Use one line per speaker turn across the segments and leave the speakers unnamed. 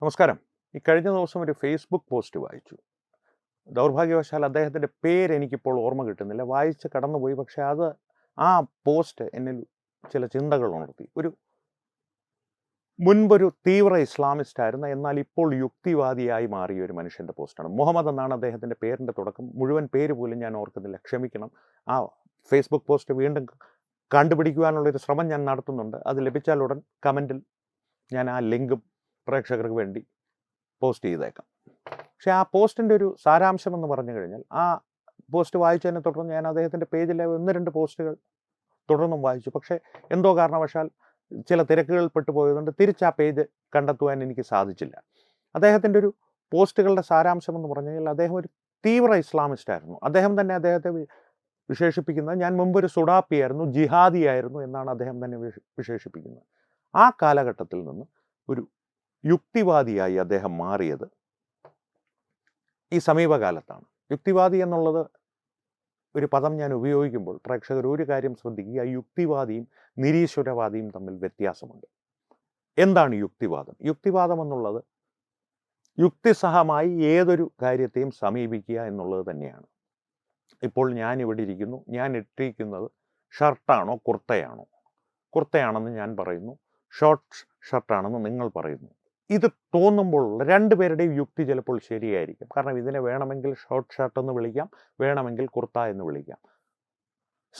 നമസ്കാരം. ഈ കഴിഞ്ഞ ദിവസം ഒരു ഫേസ്ബുക്ക് പോസ്റ്റ് വായിച്ചു. ദൗർഭാഗ്യവശാൽ അദ്ദേഹത്തിൻ്റെ പേര് എനിക്കിപ്പോൾ ഓർമ്മ കിട്ടുന്നില്ല. വായിച്ച് കടന്നുപോയി. പക്ഷേ ആ പോസ്റ്റ് എന്നിൽ ചില ചിന്തകൾ ഉണർത്തി. മുൻപൊരു തീവ്ര ഇസ്ലാമിസ്റ്റ് ആയിരുന്ന എന്നാൽ ഇപ്പോൾ യുക്തിവാദിയായി മാറിയ ഒരു മനുഷ്യൻ്റെ പോസ്റ്റാണ്. മുഹമ്മദ് എന്നാണ് അദ്ദേഹത്തിൻ്റെ പേരിൻ്റെ തുടക്കം. മുഴുവൻ പേര് പോലും ഞാൻ ഓർക്കുന്നില്ല, ക്ഷമിക്കണം. ആ ഫേസ്ബുക്ക് പോസ്റ്റ് വീണ്ടും കണ്ടുപിടിക്കുവാനുള്ളൊരു ശ്രമം ഞാൻ നടത്തുന്നുണ്ട്. അത് ലഭിച്ചാൽ ഉടൻ കമൻറ്റിൽ ഞാൻ ആ ലിങ്കും പ്രേക്ഷകർക്ക് വേണ്ടി പോസ്റ്റ് ചെയ്തേക്കാം. പക്ഷേ ആ പോസ്റ്റിൻ്റെ ഒരു സാരാംശം എന്ന് പറഞ്ഞു കഴിഞ്ഞാൽ, ആ പോസ്റ്റ് വായിച്ചതിനെ തുടർന്ന് ഞാൻ അദ്ദേഹത്തിൻ്റെ പേജിലെ 1-2 പോസ്റ്റുകൾ തുടർന്നും വായിച്ചു. പക്ഷേ എന്തോ കാരണവശാൽ ചില തിരക്കുകളിൽ പെട്ടുപോയതുകൊണ്ട് തിരിച്ച് ആ പേജ് കണ്ടെത്തുവാൻ എനിക്ക് സാധിച്ചില്ല. അദ്ദേഹത്തിൻ്റെ ഒരു പോസ്റ്റുകളുടെ സാരാംശം എന്ന് പറഞ്ഞു കഴിഞ്ഞാൽ, അദ്ദേഹം ഒരു തീവ്ര ഇസ്ലാമിസ്റ്റ് ആയിരുന്നു. അദ്ദേഹം തന്നെ അദ്ദേഹത്തെ വിശേഷിപ്പിക്കുന്നത്, ഞാൻ മുമ്പൊരു സുഡാപ്പിയായിരുന്നു, ജിഹാദിയായിരുന്നു എന്നാണ് അദ്ദേഹം തന്നെ വിശേഷിപ്പിക്കുന്നത്. ആ കാലഘട്ടത്തിൽ നിന്ന് ഒരു യുക്തിവാദിയായി അദ്ദേഹം മാറിയത് ഈ സമീപകാലത്താണ്. യുക്തിവാദി എന്നുള്ളത് ഒരു പദം ഞാൻ ഉപയോഗിക്കുമ്പോൾ പ്രേക്ഷകർ ഒരു കാര്യം ശ്രദ്ധിക്കുക: യുക്തിവാദിയും നിരീശ്വരവാദിയും തമ്മിൽ വ്യത്യാസമുണ്ട്. എന്താണ് യുക്തിവാദം? യുക്തിവാദം എന്നുള്ളത് യുക്തിസഹമായി ഏതൊരു കാര്യത്തെയും സമീപിക്കുക എന്നുള്ളത് തന്നെയാണ്. ഇപ്പോൾ ഞാൻ ഇവിടെ ഇരിക്കുന്നു, ഞാൻ ഇട്ടിരിക്കുന്നത് ഷർട്ടാണോ കുർത്തയാണോ? കുർത്തയാണെന്ന് ഞാൻ പറയുന്നു, ഷോർട്ട് ഷർട്ടാണെന്ന് നിങ്ങൾ പറയുന്നു. ഇത് തോന്നുമ്പോൾ രണ്ടുപേരുടെയും യുക്തി ചിലപ്പോൾ ശരിയായിരിക്കും. കാരണം ഇതിനെ വേണമെങ്കിൽ ഷോർട്ട് ഷർട്ട് എന്ന് വിളിക്കാം, വേണമെങ്കിൽ കുർത്ത എന്ന് വിളിക്കാം.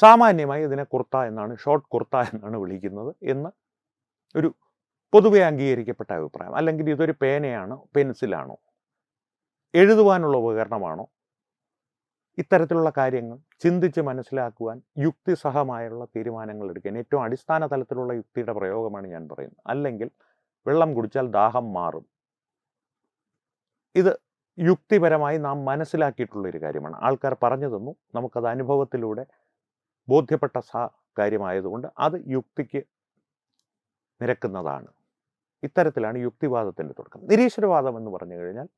സാമാന്യമായി ഇതിനെ കുർത്ത എന്നാണ്, ഷോർട്ട് കുർത്ത എന്നാണ് വിളിക്കുന്നത് എന്ന് ഒരു പൊതുവെ അംഗീകരിക്കപ്പെട്ട അഭിപ്രായം. അല്ലെങ്കിൽ ഇതൊരു പേനയാണോ, പെൻസിലാണോ, എഴുതുവാനുള്ള ഉപകരണമാണോ? ഇത്തരത്തിലുള്ള കാര്യങ്ങൾ ചിന്തിച്ച് മനസ്സിലാക്കുവാൻ യുക്തിസഹമായുള്ള തീരുമാനങ്ങൾ എടുക്കാൻ ഏറ്റവും അടിസ്ഥാന തലത്തിലുള്ള യുക്തിയുടെ പ്രയോഗമാണ് ഞാൻ പറയുന്നത്. അല്ലെങ്കിൽ വെള്ളം കുടിച്ചാൽ ദാഹം മാറും. ഇത് യുക്തിപരമായി നാം മനസ്സിലാക്കിയിട്ടുള്ളൊരു കാര്യമാണ്. ആൾക്കാർ പറഞ്ഞു തന്നു, നമുക്കത് അനുഭവത്തിലൂടെ ബോധ്യപ്പെട്ട കാര്യമായതുകൊണ്ട് അത് യുക്തിക്ക് നിരക്കുന്നതാണ്. ഇത്തരത്തിലാണ് യുക്തിവാദത്തിൻ്റെ തുടക്കം. നിരീശ്വരവാദം എന്ന് പറഞ്ഞു കഴിഞ്ഞാൽ,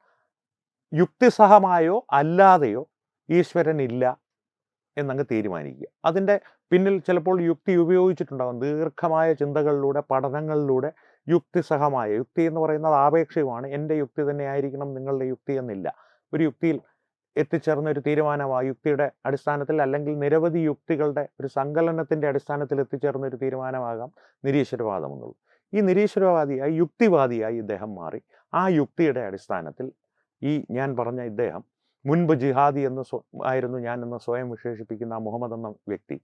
യുക്തിസഹമായോ അല്ലാതെയോ ഈശ്വരൻ ഇല്ല എന്നങ്ങ് തീരുമാനിക്കുക. അതിൻ്റെ പിന്നിൽ ചിലപ്പോൾ യുക്തി ഉപയോഗിച്ചിട്ടുണ്ടാകും. ദീർഘമായ ചിന്തകളിലൂടെ, പഠനങ്ങളിലൂടെ യുക്തിസഹമായ, യുക്തി എന്ന് പറയുന്നത് ആപേക്ഷികമാണ്. എൻ്റെ യുക്തി തന്നെ ആയിരിക്കണം നിങ്ങളുടെ യുക്തി എന്നില്ല. ഒരു യുക്തിയിൽ എത്തിച്ചേർന്ന ഒരു തീരുമാനം ആ യുക്തിയുടെ അടിസ്ഥാനത്തിൽ, അല്ലെങ്കിൽ നിരവധി യുക്തികളുടെ ഒരു സങ്കലനത്തിൻ്റെ അടിസ്ഥാനത്തിൽ എത്തിച്ചേർന്ന ഒരു തീരുമാനമാകാം നിരീശ്വരവാദം എന്നുള്ളത്. ഈ നിരീശ്വരവാദിയായി, യുക്തിവാദിയായി ഇദ്ദേഹം മാറി. ആ യുക്തിയുടെ അടിസ്ഥാനത്തിൽ ഈ ഞാൻ പറഞ്ഞ ഇദ്ദേഹം, മുൻപ് ജിഹാദി ആയിരുന്നു ഞാൻ എന്ന് സ്വയം വിശേഷിപ്പിക്കുന്ന ആ മുഹമ്മദ് എന്ന വ്യക്തി,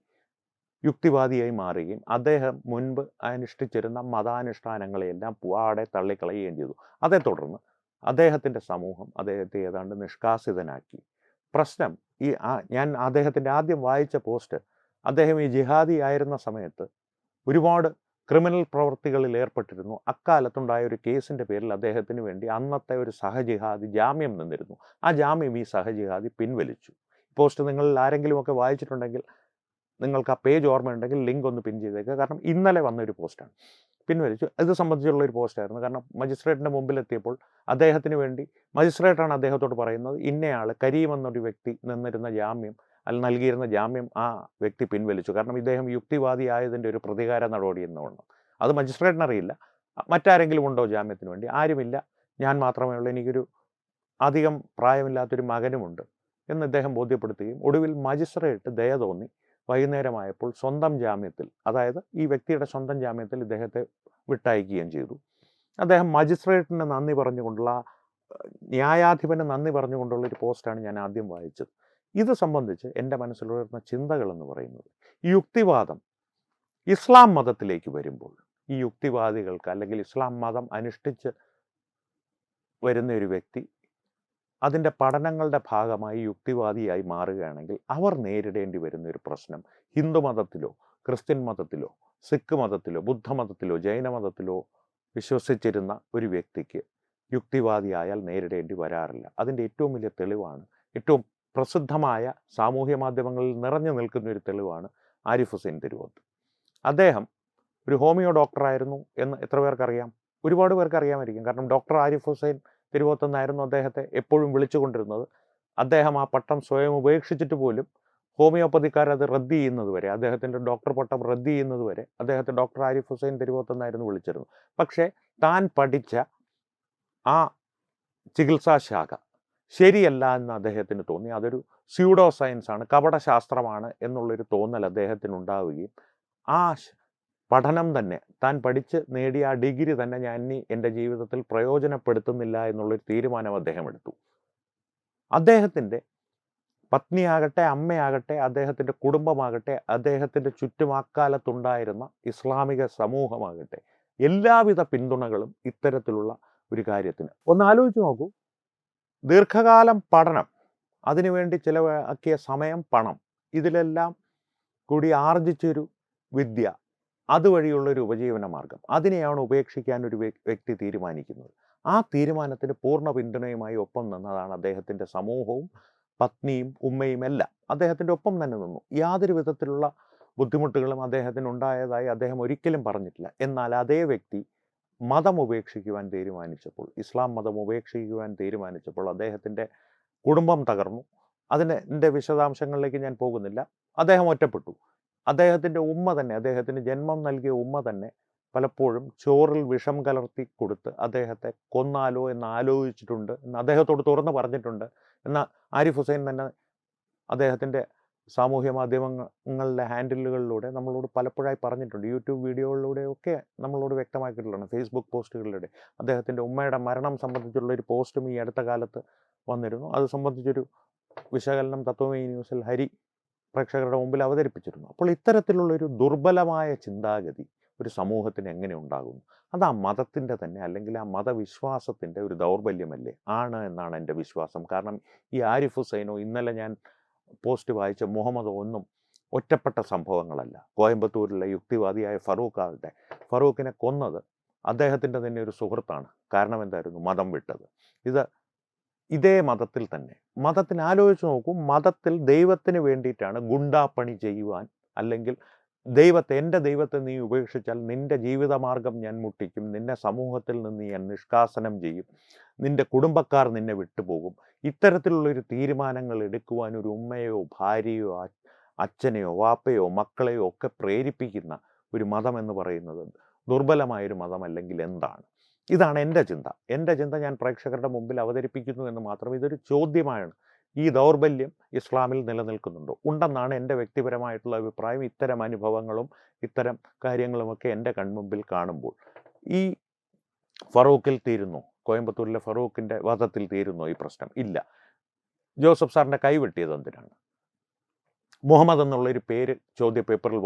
യുക്തിവാദിയായി മാറുകയും അദ്ദേഹം മുൻപ് അനുഷ്ഠിച്ചിരുന്ന മതാനുഷ്ഠാനങ്ങളെയെല്ലാം പാടെ തള്ളിക്കളയുകയും ചെയ്തു. അതേ തുടർന്ന് അദ്ദേഹത്തിൻ്റെ സമൂഹം അദ്ദേഹത്തെ ഏതാണ്ട് നിഷ്കാസിതനാക്കി. പ്രശ്നം ഞാൻ അദ്ദേഹത്തിൻ്റെ ആദ്യം വായിച്ച പോസ്റ്റ്, അദ്ദേഹം ഈ ജിഹാദി ആയിരുന്ന സമയത്ത് ഒരുപാട് ക്രിമിനൽ പ്രവൃത്തികളിൽ ഏർപ്പെട്ടിരുന്നു. അക്കാലത്തുണ്ടായ ഒരു കേസിൻ്റെ പേരിൽ അദ്ദേഹത്തിന് വേണ്ടി അന്നത്തെ ഒരു സഹജിഹാദി ജാമ്യം നിന്നിരുന്നു. ആ ജാമ്യം ഈ സഹജിഹാദി പിൻവലിച്ചു. പോസ്റ്റ് നിങ്ങളിൽ ആരെങ്കിലുമൊക്കെ വായിച്ചിട്ടുണ്ടെങ്കിൽ, നിങ്ങൾക്ക് ആ പേജ് ഓർമ്മയുണ്ടെങ്കിൽ ലിങ്ക് ഒന്ന് പിൻ ചെയ്തേക്കുക. കാരണം ഇന്നലെ വന്നൊരു പോസ്റ്റാണ്. പിൻവലിച്ചു. ഇത് സംബന്ധിച്ചുള്ളൊരു പോസ്റ്റായിരുന്നു. കാരണം മജിസ്ട്രേറ്റിൻ്റെ മുമ്പിലെത്തിയപ്പോൾ അദ്ദേഹത്തിന് വേണ്ടി മജിസ്ട്രേറ്റാണ് അദ്ദേഹത്തോട് പറയുന്നത്, ഇന്നയാൾ കരീം എന്നൊരു വ്യക്തി നിന്നിരുന്ന ജാമ്യം, നൽകിയിരുന്ന ജാമ്യം ആ വ്യക്തി പിൻവലിച്ചു. കാരണം ഇദ്ദേഹം യുക്തിവാദി ആയതിൻ്റെ ഒരു പ്രതികാര നടപടി എന്നുകൊണ്ട്. അത് മജിസ്ട്രേറ്റിനറിയില്ല. മറ്റാരെങ്കിലും ഉണ്ടോ ജാമ്യത്തിന് വേണ്ടി? ആരുമില്ല, ഞാൻ മാത്രമേ ഉള്ളൂ, എനിക്കൊരു അധികം പ്രായമില്ലാത്തൊരു മകനുമുണ്ട് എന്ന് ഇദ്ദേഹം ബോധ്യപ്പെടുത്തുകയും ഒടുവിൽ മജിസ്ട്രേറ്റ് ദയ തോന്നി വൈകുന്നേരമായപ്പോൾ സ്വന്തം ജാമ്യത്തിൽ, അതായത് ഈ വ്യക്തിയുടെ സ്വന്തം ജാമ്യത്തിൽ ഇദ്ദേഹത്തെ വിട്ടയക്കുകയും ചെയ്തു. അദ്ദേഹം മജിസ്ട്രേറ്റിന് നന്ദി പറഞ്ഞുകൊണ്ടുള്ള, ന്യായാധിപന് നന്ദി പറഞ്ഞുകൊണ്ടുള്ള ഒരു പോസ്റ്റാണ് ഞാൻ ആദ്യം വായിച്ചത്. ഇത് സംബന്ധിച്ച് എൻ്റെ മനസ്സിലുയർന്ന ചിന്തകൾ എന്ന് പറയുന്നത്, ഈ യുക്തിവാദം ഇസ്ലാം മതത്തിലേക്ക് വരുമ്പോൾ, ഈ യുക്തിവാദികൾക്ക്, അല്ലെങ്കിൽ ഇസ്ലാം മതം അനുഷ്ഠിച്ച് വരുന്ന ഒരു വ്യക്തി അതിൻ്റെ പഠനങ്ങളുടെ ഭാഗമായി യുക്തിവാദിയായി മാറുകയാണെങ്കിൽ അവർ നേരിടേണ്ടി വരുന്ന ഒരു പ്രശ്നം, ഹിന്ദു മതത്തിലോ ക്രിസ്ത്യൻ മതത്തിലോ സിഖ് മതത്തിലോ ബുദ്ധമതത്തിലോ ജൈനമതത്തിലോ വിശ്വസിച്ചിരുന്ന ഒരു വ്യക്തിക്ക് യുക്തിവാദിയായാൽ നേരിടേണ്ടി വരാറില്ല. അതിൻ്റെ ഏറ്റവും വലിയ തെളിവാണ്, ഏറ്റവും പ്രസിദ്ധമായ സാമൂഹ്യ മാധ്യമങ്ങളിൽ നിറഞ്ഞു നിൽക്കുന്ന ഒരു തെളിവാണ് ആരിഫ് ഹുസൈൻ തിരുവോത്ത്. അദ്ദേഹം ഒരു ഹോമിയോ ഡോക്ടറായിരുന്നു എന്ന് എത്ര പേർക്കറിയാം? ഒരുപാട് പേർക്ക് അറിയാമായിരിക്കും. കാരണം ഡോക്ടർ ആരിഫ് ഹുസൈൻ തിരുവോത്ത് എന്നായിരുന്നു അദ്ദേഹത്തെ എപ്പോഴും വിളിച്ചുകൊണ്ടിരുന്നത്. അദ്ദേഹം ആ പട്ടം സ്വയം ഉപേക്ഷിച്ചിട്ട് പോലും ഹോമിയോപ്പതിക്കാർ അത് റദ്ദ് ചെയ്യുന്നത് വരെ, അദ്ദേഹത്തിൻ്റെ ഡോക്ടർ പട്ടം റദ്ദ് ചെയ്യുന്നത് വരെ അദ്ദേഹത്തെ ഡോക്ടർ ആരിഫ് ഹുസൈൻ തിരുവോത്ത് എന്നായിരുന്നു വിളിച്ചിരുന്നത്. പക്ഷേ താൻ പഠിച്ച ആ ചികിത്സാശാഖ ശരിയല്ല എന്ന് അദ്ദേഹത്തിന് തോന്നി. അതൊരു സ്യൂഡോ സയൻസാണ്, കപടശാസ്ത്രമാണ് എന്നുള്ളൊരു തോന്നൽ അദ്ദേഹത്തിനുണ്ടാവുകയും ആ പഠനം തന്നെ, താൻ പഠിച്ച് നേടിയ ആ ഡിഗ്രി തന്നെ ഞാൻ ഇനി എൻ്റെ ജീവിതത്തിൽ പ്രയോജനപ്പെടുത്തുന്നില്ല എന്നുള്ളൊരു തീരുമാനം അദ്ദേഹം എടുത്തു. അദ്ദേഹത്തിൻ്റെ പത്നിയാകട്ടെ, അമ്മയാകട്ടെ, അദ്ദേഹത്തിൻ്റെ കുടുംബമാകട്ടെ, അദ്ദേഹത്തിൻ്റെ ചുറ്റും അക്കാലത്തുണ്ടായിരുന്ന ഇസ്ലാമിക സമൂഹമാകട്ടെ, എല്ലാവിധ പിന്തുണകളും ഇത്തരത്തിലുള്ള ഒരു കാര്യത്തിന്. ഒന്ന് ആലോചിച്ച് നോക്കൂ, ദീർഘകാലം പഠനം, അതിനുവേണ്ടി ചിലവാക്കിയ സമയം, പണം, ഇതിലെല്ലാം കൂടി ആർജിച്ചൊരു വിദ്യ, അതുവഴിയുള്ളൊരു ഉപജീവന മാർഗം, അതിനെയാണ് ഉപേക്ഷിക്കാൻ ഒരു വ്യക്തി തീരുമാനിക്കുന്നത്. ആ തീരുമാനത്തിന് പൂർണ്ണ പിന്തുണയുമായി ഒപ്പം നിന്നതാണ് അദ്ദേഹത്തിൻ്റെ സമൂഹവും പത്നിയും ഉമ്മയും എല്ലാം അദ്ദേഹത്തിൻ്റെ ഒപ്പം തന്നെ നിന്നു. യാതൊരു വിധത്തിലുള്ള ബുദ്ധിമുട്ടുകളും അദ്ദേഹത്തിന് ഉണ്ടായതായി അദ്ദേഹം ഒരിക്കലും പറഞ്ഞിട്ടില്ല. എന്നാൽ അതേ വ്യക്തി മതം ഉപേക്ഷിക്കുവാൻ തീരുമാനിച്ചപ്പോൾ, ഇസ്ലാം മതം ഉപേക്ഷിക്കുവാൻ തീരുമാനിച്ചപ്പോൾ അദ്ദേഹത്തിൻ്റെ കുടുംബം തകർന്നു. അതിൻ്റെ വിശദാംശങ്ങളിലേക്ക് ഞാൻ പോകുന്നില്ല. അദ്ദേഹം ഒറ്റപ്പെട്ടു. അദ്ദേഹത്തിൻ്റെ ഉമ്മ തന്നെ, അദ്ദേഹത്തിന് ജന്മം നൽകിയ ഉമ്മ തന്നെ പലപ്പോഴും ചോറിൽ വിഷം കലർത്തി കൊടുത്ത് അദ്ദേഹത്തെ കൊന്നാലോ എന്ന് ആലോചിച്ചിട്ടുണ്ട് എന്ന് അദ്ദേഹത്തോട് തുറന്ന് പറഞ്ഞിട്ടുണ്ട്. എന്നാൽ ആരിഫ് ഹുസൈൻ തന്നെ അദ്ദേഹത്തിൻ്റെ സാമൂഹ്യ മാധ്യമങ്ങളിലെ ഹാൻഡിലുകളിലൂടെ നമ്മളോട് പലപ്പോഴായി പറഞ്ഞിട്ടുണ്ട്. യൂട്യൂബ് വീഡിയോകളിലൂടെയൊക്കെ നമ്മളോട് വ്യക്തമാക്കിയിട്ടുള്ളതാണ്, ഫേസ്ബുക്ക് പോസ്റ്റുകളിലൂടെ. അദ്ദേഹത്തിൻ്റെ ഉമ്മയുടെ മരണം സംബന്ധിച്ചുള്ളൊരു പോസ്റ്റും ഈ അടുത്ത കാലത്ത് വന്നിരുന്നു. അത് സംബന്ധിച്ചൊരു വിശകലനം തത്വമയി ന്യൂസിൽ ഹരി പ്രേക്ഷകരുടെ മുമ്പിൽ അവതരിപ്പിച്ചിരുന്നു. അപ്പോൾ ഇത്തരത്തിലുള്ളൊരു ദുർബലമായ ചിന്താഗതി ഒരു സമൂഹത്തിന് എങ്ങനെ ഉണ്ടാകുന്നു? അത് ആ മതത്തിൻ്റെ തന്നെ, അല്ലെങ്കിൽ ആ മതവിശ്വാസത്തിൻ്റെ ഒരു ദൗർബല്യമല്ലേ? ആണ് എന്നാണ് എൻ്റെ വിശ്വാസം. കാരണം ഈ ആരിഫ് ഹുസൈനോ ഇന്നലെ ഞാൻ പോസ്റ്റ് വായിച്ച മുഹമ്മദോ ഒന്നും ഒറ്റപ്പെട്ട സംഭവങ്ങളല്ല. കോയമ്പത്തൂരിലെ യുക്തിവാദിയായ ഫറൂഖാകട്ടെ, ഫറൂഖിനെ കൊന്നത് അദ്ദേഹത്തിൻ്റെ തന്നെ ഒരു സുഹൃത്താണ്. കാരണം എന്തായിരുന്നു? മതം വിട്ടത്. ഇതേ മതത്തിൽ തന്നെ, മതത്തിന് ആലോചിച്ച് നോക്കൂ, മതത്തിൽ ദൈവത്തിന് വേണ്ടിയിട്ടാണ് ഗുണ്ടാപ്പണി ചെയ്യുവാൻ, അല്ലെങ്കിൽ എൻ്റെ ദൈവത്തെ നീ ഉപേക്ഷിച്ചാൽ നിൻ്റെ ജീവിതമാർഗം ഞാൻ മുട്ടിക്കും, നിന്നെ സമൂഹത്തിൽ നിന്ന് ഞാൻ നിഷ്കാസനം ചെയ്യും, നിൻ്റെ കുടുംബക്കാർ നിന്നെ വിട്ടുപോകും, ഇത്തരത്തിലുള്ളൊരു തീരുമാനങ്ങൾ എടുക്കുവാൻ ഒരു ഉമ്മയോ ഭാര്യയോ അച്ഛനെയോ വാപ്പയോ മക്കളെയോ ഒക്കെ പ്രേരിപ്പിക്കുന്ന ഒരു മതം എന്ന് പറയുന്നത് ദുർബലമായൊരു മതം അല്ലെങ്കിൽ എന്താണ്? ഇതാണ് എൻ്റെ ചിന്ത. എൻ്റെ ചിന്ത ഞാൻ പ്രേക്ഷകരുടെ മുമ്പിൽ അവതരിപ്പിക്കുന്നു എന്ന് മാത്രം. ഇതൊരു ചോദ്യമാണ്. ഈ ദൗർബല്യം ഇസ്ലാമിൽ നിലനിൽക്കുന്നുണ്ടോ? ഉണ്ടെന്നാണ് എൻ്റെ വ്യക്തിപരമായിട്ടുള്ള അഭിപ്രായം. ഇത്തരം അനുഭവങ്ങളും ഇത്തരം കാര്യങ്ങളുമൊക്കെ എൻ്റെ കൺമുമ്പിൽ കാണുമ്പോൾ ഈ ഫറൂഖിൽ തീരുന്നു, കോയമ്പത്തൂരിലെ ഫറൂഖിൻ്റെ വധത്തിൽ തീരുന്നു ഈ പ്രശ്നം? ഇല്ല. ജോസഫ് സാറിൻ്റെ കൈവെട്ടിയത് എന്തിനാണ്? മുഹമ്മദ് എന്നുള്ളൊരു പേര് ചോദ്യപേപ്പറിൽ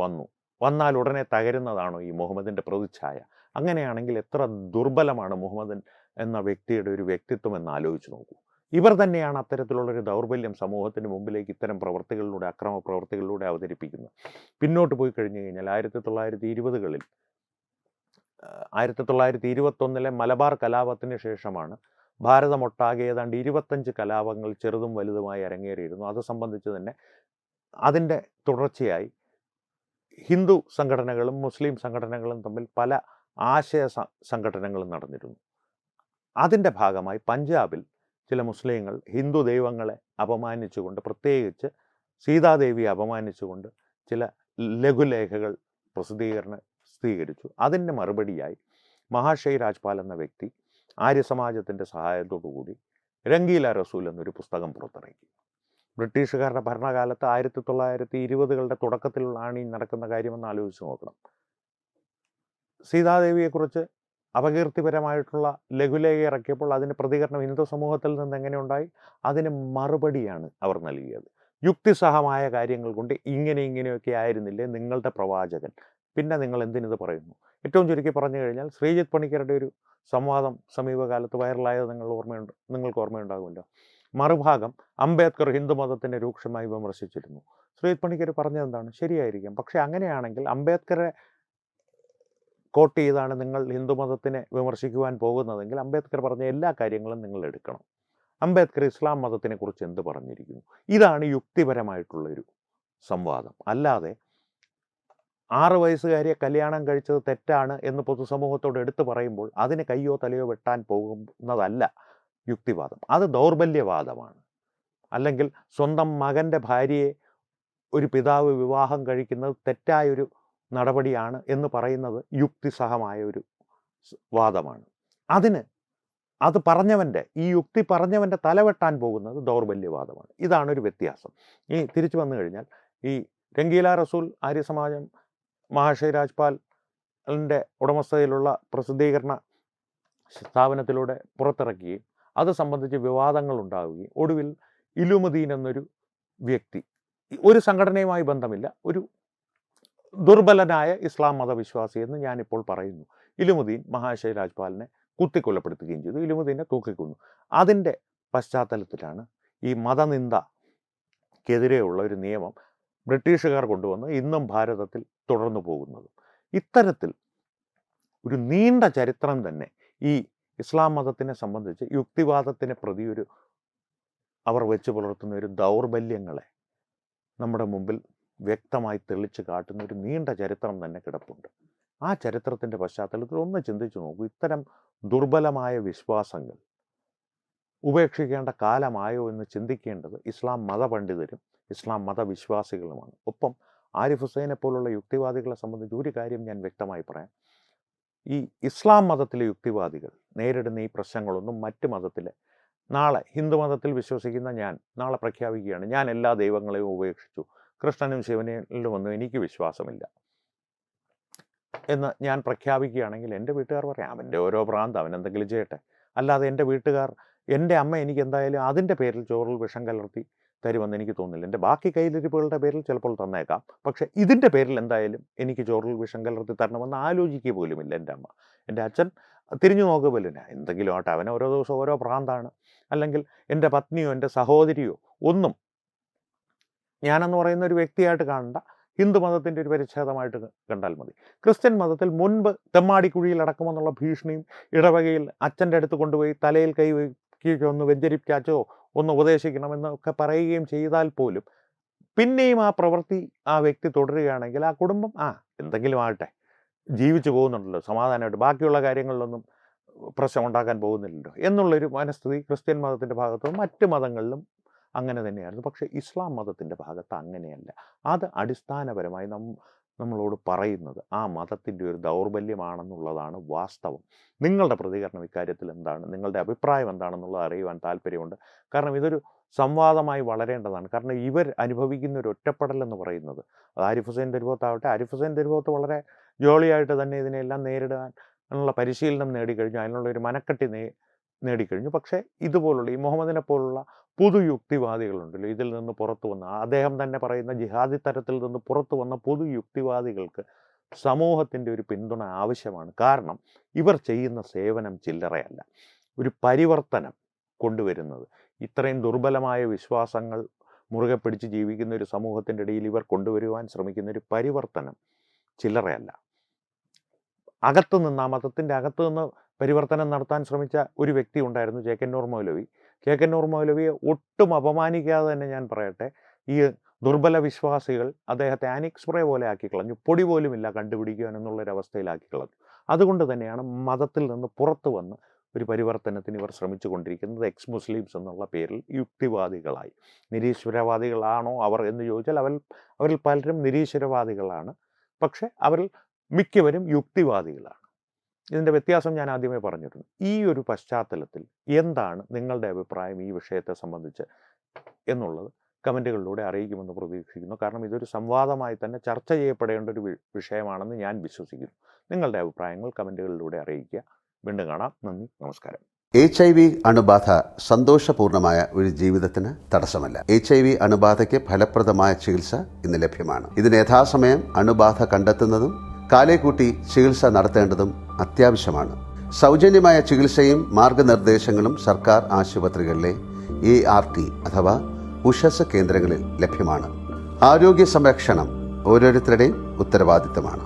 വന്നാൽ ഉടനെ തകരുന്നതാണോ ഈ മുഹമ്മദിൻ്റെ പ്രതിച്ഛായ? അങ്ങനെയാണെങ്കിൽ എത്ര ദുർബലമാണ് മുഹമ്മദ് എന്ന വ്യക്തിയുടെ ഒരു വ്യക്തിത്വം എന്ന് ആലോചിച്ച് നോക്കൂ. ഇവർ തന്നെയാണ് അത്തരത്തിലുള്ളൊരു ദൗർബല്യം സമൂഹത്തിന് മുമ്പിലേക്ക് ഇത്തരം പ്രവർത്തികളിലൂടെ, അക്രമ പ്രവർത്തികളിലൂടെ അവതരിപ്പിക്കുന്നത്. പിന്നോട്ട് പോയി കഴിഞ്ഞു കഴിഞ്ഞാൽ 1920കളിൽ 1921 മലബാർ കലാപത്തിന് ശേഷമാണ് ഭാരതമൊട്ടാകെ ഏതാണ്ട് 25 കലാപങ്ങൾ ചെറുതും വലുതുമായി അരങ്ങേറിയിരുന്നു. അത് സംബന്ധിച്ച് തന്നെ അതിൻ്റെ തുടർച്ചയായി ഹിന്ദു സംഘടനകളും മുസ്ലിം സംഘടനകളും തമ്മിൽ പല ആശയ സംഘടനകളും നടന്നിരുന്നു. അതിൻ്റെ ഭാഗമായി പഞ്ചാബിൽ ചില മുസ്ലിങ്ങൾ ഹിന്ദു ദൈവങ്ങളെ അപമാനിച്ചുകൊണ്ട്, പ്രത്യേകിച്ച് സീതാദേവിയെ അപമാനിച്ചുകൊണ്ട് ചില ലഘുലേഖകൾ പ്രസിദ്ധീകരിച്ചു. അതിൻ്റെ മറുപടിയായി മഹാഷയ് രാജ്പാൽ എന്ന വ്യക്തി ആര്യസമാജത്തിൻ്റെ സഹായത്തോടുകൂടി രംഗീല റസൂൽ എന്നൊരു പുസ്തകം പുറത്തിറക്കി. ബ്രിട്ടീഷുകാരുടെ ഭരണകാലത്ത് 1920കളുടെ തുടക്കത്തിലാണ് ഈ നടക്കുന്ന കാര്യമെന്ന് ആലോചിച്ച് നോക്കണം. സീതാദേവിയെക്കുറിച്ച് അപകീർത്തിപരമായിട്ടുള്ള ലഘുലേഖ ഇറക്കിയപ്പോൾ അതിന് പ്രതികരണം ഹിന്ദു സമൂഹത്തിൽ നിന്ന് എങ്ങനെ ഉണ്ടായി? അതിന് മറുപടിയാണ് അവർ നൽകിയത്. യുക്തിസഹമായ കാര്യങ്ങൾ കൊണ്ട് ഇങ്ങനെയൊക്കെ ആയിരുന്നില്ലേ നിങ്ങളുടെ പ്രവാചകൻ, പിന്നെ നിങ്ങൾ എന്തിനിത് പറയുന്നു? ഏറ്റവും ചുരുക്കി പറഞ്ഞു കഴിഞ്ഞാൽ ശ്രീജിത്ത് പണിക്കരുടെ ഒരു സംവാദം സമീപകാലത്ത് വൈറലായത് നിങ്ങൾക്ക് ഓർമ്മയുണ്ടാകുമല്ലോ. മറുഭാഗം അംബേദ്കർ ഹിന്ദുമതത്തിനെ രൂക്ഷമായി വിമർശിച്ചിരുന്നു. ശ്രീജിത്ത് പണിക്കർ പറഞ്ഞത് എന്താണ്? ശരിയായിരിക്കാം, പക്ഷെ അങ്ങനെയാണെങ്കിൽ അംബേദ്കറെ കോട്ട് ചെയ്താണ് നിങ്ങൾ ഹിന്ദുമതത്തിനെ വിമർശിക്കുവാൻ പോകുന്നതെങ്കിൽ അംബേദ്കർ പറഞ്ഞ എല്ലാ കാര്യങ്ങളും നിങ്ങൾ എടുക്കണം. അംബേദ്കർ ഇസ്ലാം മതത്തിനെ കുറിച്ച് എന്ത് പറഞ്ഞിരിക്കുന്നു? ഇതാണ് യുക്തിപരമായിട്ടുള്ളൊരു സംവാദം. അല്ലാതെ 6 വയസ്സുകാരിയെ കല്യാണം കഴിച്ചത് തെറ്റാണ് എന്ന് പൊതുസമൂഹത്തോട് എടുത്തു പറയുമ്പോൾ അതിന് കയ്യോ തലയോ വെട്ടാൻ പോകുന്നതല്ല യുക്തിവാദം. അത് ദൗർബല്യവാദമാണ്. അല്ലെങ്കിൽ സ്വന്തം മകൻ്റെ ഭാര്യയെ ഒരു പിതാവ് വിവാഹം കഴിക്കുന്നത് തെറ്റായൊരു നടപടിയാണ് എന്ന് പറയുന്നത് യുക്തിസഹമായ ഒരു വാദമാണ്. അതിന് അത് പറഞ്ഞവൻ്റെ, ഈ യുക്തി പറഞ്ഞവൻ്റെ തലവെട്ടാൻ പോകുന്നത് ദൗർബല്യവാദമാണ്. ഇതാണൊരു വ്യത്യാസം. ഇനി തിരിച്ചു വന്നു കഴിഞ്ഞാൽ ഈ രംഗീല റസൂൽ ആര്യസമാജം മഹാശയ രാജ്പാലിൻ്റെ ഉടമസ്ഥതയിലുള്ള പ്രസിദ്ധീകരണ സ്ഥാപനത്തിലൂടെ പുറത്തിറക്കുകയും അത് സംബന്ധിച്ച് വിവാദങ്ങൾ ഉണ്ടാവുകയും ഒടുവിൽ ഇലുമുദ്ദീൻ എന്നൊരു വ്യക്തി, ഒരു സംഘടനയുമായി ബന്ധമില്ല, ഒരു ദുർബലനായ ഇസ്ലാം മതവിശ്വാസി എന്ന് ഞാനിപ്പോൾ പറയുന്നു, ഇലുമുദ്ദീൻ മഹാശയ രാജ്പാലിനെ കുത്തിക്കൊലപ്പെടുത്തുകയും ചെയ്തു. ഇലുമുദ്ദീനെ തൂക്കിക്കൊന്നു. അതിൻ്റെ പശ്ചാത്തലത്തിലാണ് ഈ മതനിന്ദക്കെതിരെയുള്ള ഒരു നിയമം ബ്രിട്ടീഷുകാർ കൊണ്ടുവന്ന് ഇന്നും ഭാരതത്തിൽ തുടർന്നു പോകുന്നത്. ഇത്തരത്തിൽ ഒരു നീണ്ട ചരിത്രം തന്നെ ഈ ഇസ്ലാം മതത്തിനെ സംബന്ധിച്ച് യുക്തിവാദത്തിനെ പ്രതി അവർ വെച്ച് പുലർത്തുന്ന ഒരു ദൗർബല്യങ്ങളെ നമ്മുടെ മുമ്പിൽ വ്യക്തമായി തെളിച്ച് കാട്ടുന്ന ഒരു നീണ്ട ചരിത്രം തന്നെ കിടപ്പുണ്ട്. ആ ചരിത്രത്തിൻ്റെ പശ്ചാത്തലത്തിൽ ഒന്ന് ചിന്തിച്ചു നോക്കൂ. ഇത്തരം ദുർബലമായ വിശ്വാസങ്ങൾ ഉപേക്ഷിക്കേണ്ട കാലമായോ എന്ന് ചിന്തിക്കേണ്ടത് ഇസ്ലാം മതപണ്ഡിതരും ഇസ്ലാം മതവിശ്വാസികളുമാണ്. ഒപ്പം ആരിഫ് ഹുസൈനെ പോലുള്ള യുക്തിവാദികളെ സംബന്ധിച്ച് ഒരു കാര്യം ഞാൻ വ്യക്തമായി പറയാം. ഈ ഇസ്ലാം മതത്തിലെ യുക്തിവാദികൾ നേരിടുന്ന ഈ പ്രശ്നങ്ങളൊന്നും മറ്റ് മതത്തിലെ, നാളെ ഹിന്ദു മതത്തിൽ വിശ്വസിക്കുന്ന ഞാൻ നാളെ പ്രഖ്യാപിക്കുകയാണ് ഞാൻ എല്ലാ ദൈവങ്ങളെയും ഉപേക്ഷിച്ചു, കൃഷ്ണനും ശിവനിലും ഒന്നും എനിക്ക് വിശ്വാസമില്ല എന്ന് ഞാൻ പ്രഖ്യാപിക്കുകയാണെങ്കിൽ എൻ്റെ വീട്ടുകാർ പറയാം അവൻ്റെ ഓരോ ഭ്രാന്ത്, അവൻ എന്തെങ്കിലും ചെയ്യട്ടെ. അല്ലാതെ എൻ്റെ വീട്ടുകാർ, എൻ്റെ അമ്മ എനിക്ക് എന്തായാലും അതിൻ്റെ പേരിൽ ചോറിൽ വിഷം കലർത്തി തരുമെന്ന് എനിക്ക് തോന്നുന്നില്ല. എൻ്റെ ബാക്കി കയ്യിലിരിപ്പുകളുടെ പേരിൽ ചിലപ്പോൾ തന്നേക്കാം, പക്ഷേ ഇതിൻ്റെ പേരിൽ എന്തായാലും എനിക്ക് ചോറിൽ വിഷം കലർത്തി തരണമെന്ന് ആലോചിക്കുക പോലുമില്ല എൻ്റെ അമ്മ. എൻ്റെ അച്ഛൻ തിരിഞ്ഞു നോക്കുക പോലുമില്ല. എന്തെങ്കിലും ആട്ടെ, അവൻ ഓരോ ദിവസം ഓരോ ഭ്രാന്താണ്. അല്ലെങ്കിൽ എൻ്റെ പത്നിയോ എൻ്റെ സഹോദരിയോ ഒന്നും ഞാനെന്ന് പറയുന്ന ഒരു വ്യക്തിയായിട്ട് കാണണ്ട, ഹിന്ദു മതത്തിൻ്റെ ഒരു പരിച്ഛേദമായിട്ട് കണ്ടാൽ മതി. ക്രിസ്ത്യൻ മതത്തിൽ മുൻപ് തെമ്മാടിക്കുഴിയിൽ അടക്കുമെന്നുള്ള ഭീഷണിയും ഇടവകയിൽ അച്ഛൻ്റെ അടുത്ത് കൊണ്ടുപോയി തലയിൽ കൈ വയ്ക്കുകയോ ഒന്ന് വെഞ്ചരിപ്പിക്കാച്ചോ ഒന്ന് ഉപദേശിക്കണമെന്നൊക്കെ പറയുകയും ചെയ്താൽ പോലും പിന്നെയും ആ പ്രവൃത്തി ആ വ്യക്തി തുടരുകയാണെങ്കിൽ ആ കുടുംബം എന്തെങ്കിലും ആകട്ടെ ജീവിച്ചു പോകുന്നുണ്ടല്ലോ സമാധാനമായിട്ട്, ബാക്കിയുള്ള കാര്യങ്ങളിലൊന്നും പ്രശ്നം ഉണ്ടാക്കാൻ പോകുന്നില്ലല്ലോ എന്നുള്ളൊരു മനസ്ഥിതി ക്രിസ്ത്യൻ മതത്തിൻ്റെ ഭാഗത്തും മറ്റ് മതങ്ങളിലും അങ്ങനെ തന്നെയായിരുന്നു. പക്ഷേ ഇസ്ലാം മതത്തിൻ്റെ ഭാഗത്ത് അങ്ങനെയല്ല. അത് അടിസ്ഥാനപരമായി നമ്മളോട് പറയുന്നത് ആ മതത്തിൻ്റെ ഒരു ദൗർബല്യമാണെന്നുള്ളതാണ് വാസ്തവം. നിങ്ങളുടെ പ്രതികരണം ഇക്കാര്യത്തിൽ എന്താണ്, നിങ്ങളുടെ അഭിപ്രായം എന്താണെന്നുള്ളത് അറിയുവാൻ താല്പര്യമുണ്ട്. കാരണം ഇതൊരു സംവാദമായി വളരേണ്ടതാണ്. കാരണം ഇവർ അനുഭവിക്കുന്ന ഒരു ഒറ്റപ്പെടലെന്ന് പറയുന്നത്, അത് ആരിഫ് ഹുസൈൻ തെരുവോത്താവട്ടെ, ആരിഫ് ഹുസൈൻ തെരുവോത്ത് വളരെ ജോളിയായിട്ട് തന്നെ ഇതിനെല്ലാം നേരിടാനുള്ള പരിശീലനം നേടിക്കഴിഞ്ഞു, അതിനുള്ള ഒരു മനക്കെട്ടി നേടിക്കഴിഞ്ഞു. പക്ഷേ ഇതുപോലുള്ള ഈ മുഹമ്മദിനെ പോലുള്ള പുതുയുക്തിവാദികളുണ്ടല്ലോ, ഇതിൽ നിന്ന് പുറത്തു വന്ന, അദ്ദേഹം തന്നെ പറയുന്ന ജിഹാദി തരത്തിൽ നിന്ന് പുറത്തു വന്ന പുതുയുക്തിവാദികൾക്ക് സമൂഹത്തിൻ്റെ ഒരു പിന്തുണ ആവശ്യമാണ്. കാരണം ഇവർ ചെയ്യുന്ന സേവനം ചില്ലറയല്ല. ഒരു പരിവർത്തനം കൊണ്ടുവരുന്നത്, ഇത്രയും ദുർബലമായ വിശ്വാസങ്ങൾ മുറുകെ പിടിച്ച് ജീവിക്കുന്ന ഒരു സമൂഹത്തിൻ്റെ ഇടയിൽ ഇവർ കൊണ്ടുവരുവാൻ ശ്രമിക്കുന്ന ഒരു പരിവർത്തനം ചില്ലറയല്ല. അകത്തു നിന്ന്, ആ മതത്തിൻ്റെ അകത്തു നിന്ന് പരിവർത്തനം നടത്താൻ ശ്രമിച്ച ഒരു വ്യക്തി ഉണ്ടായിരുന്നു, ചേകന്നൂർ മൗലവി. ചേകന്നൂർ മൗലവിയെ ഒട്ടും അപമാനിക്കാതെ തന്നെ ഞാൻ പറയട്ടെ, ഈ ദുർബല വിശ്വാസികൾ അദ്ദേഹത്തെ ആനിക് സ്പ്രേ പോലെ ആക്കി കളഞ്ഞു, പൊടി പോലുമില്ല കണ്ടുപിടിക്കുവാൻ എന്നുള്ളൊരവസ്ഥയിലാക്കി കളഞ്ഞു. അതുകൊണ്ട് തന്നെയാണ് മതത്തിൽ നിന്ന് പുറത്തു വന്ന് ഒരു പരിവർത്തനത്തിന് ഇവർ ശ്രമിച്ചു കൊണ്ടിരിക്കുന്നത്. എക്സ് മുസ്ലിംസ് എന്നുള്ള പേരിൽ യുക്തിവാദികളായി. നിരീശ്വരവാദികളാണോ അവർ എന്ന് ചോദിച്ചാൽ അവരിൽ പലരും നിരീശ്വരവാദികളാണ്, പക്ഷെ അവരിൽ മിക്കവരും യുക്തിവാദികളാണ്. ഇതിൻ്റെ വ്യത്യാസം ഞാൻ ആദ്യമേ പറഞ്ഞിട്ടുണ്ട്. ഈ ഒരു പശ്ചാത്തലത്തിൽ എന്താണ് നിങ്ങളുടെ അഭിപ്രായം ഈ വിഷയത്തെ സംബന്ധിച്ച് എന്നുള്ളത് കമൻറ്റുകളിലൂടെ അറിയിക്കുമെന്ന് പ്രതീക്ഷിക്കുന്നു. കാരണം ഇതൊരു സംവാദമായി തന്നെ ചർച്ച ചെയ്യപ്പെടേണ്ട ഒരു വിഷയമാണെന്ന് ഞാൻ വിശ്വസിക്കുന്നു. നിങ്ങളുടെ അഭിപ്രായങ്ങൾ കമൻറ്റുകളിലൂടെ അറിയിക്കുക. വീണ്ടും കാണാം. നന്ദി, നമസ്കാരം.
HIV അണുബാധ സന്തോഷപൂർണമായ ഒരു ജീവിതത്തിന് തടസ്സമല്ല. HIV അണുബാധയ്ക്ക് ഫലപ്രദമായ ചികിത്സ ഇന്ന് ലഭ്യമാണ്. ഇതിന് യഥാസമയം അണുബാധ കണ്ടെത്തുന്നതും കാലേക്കൂട്ടി ചികിത്സ നടത്തേണ്ടതും അത്യാവശ്യമാണ്. സൗജന്യമായ ചികിത്സയും മാർഗനിർദ്ദേശങ്ങളും സർക്കാർ ആശുപത്രികളിലെ ART അഥവാ ഉഷസ് കേന്ദ്രങ്ങളിൽ ലഭ്യമാണ്. ആരോഗ്യ സംരക്ഷണം ഓരോരുത്തരുടെയും ഉത്തരവാദിത്തമാണ്.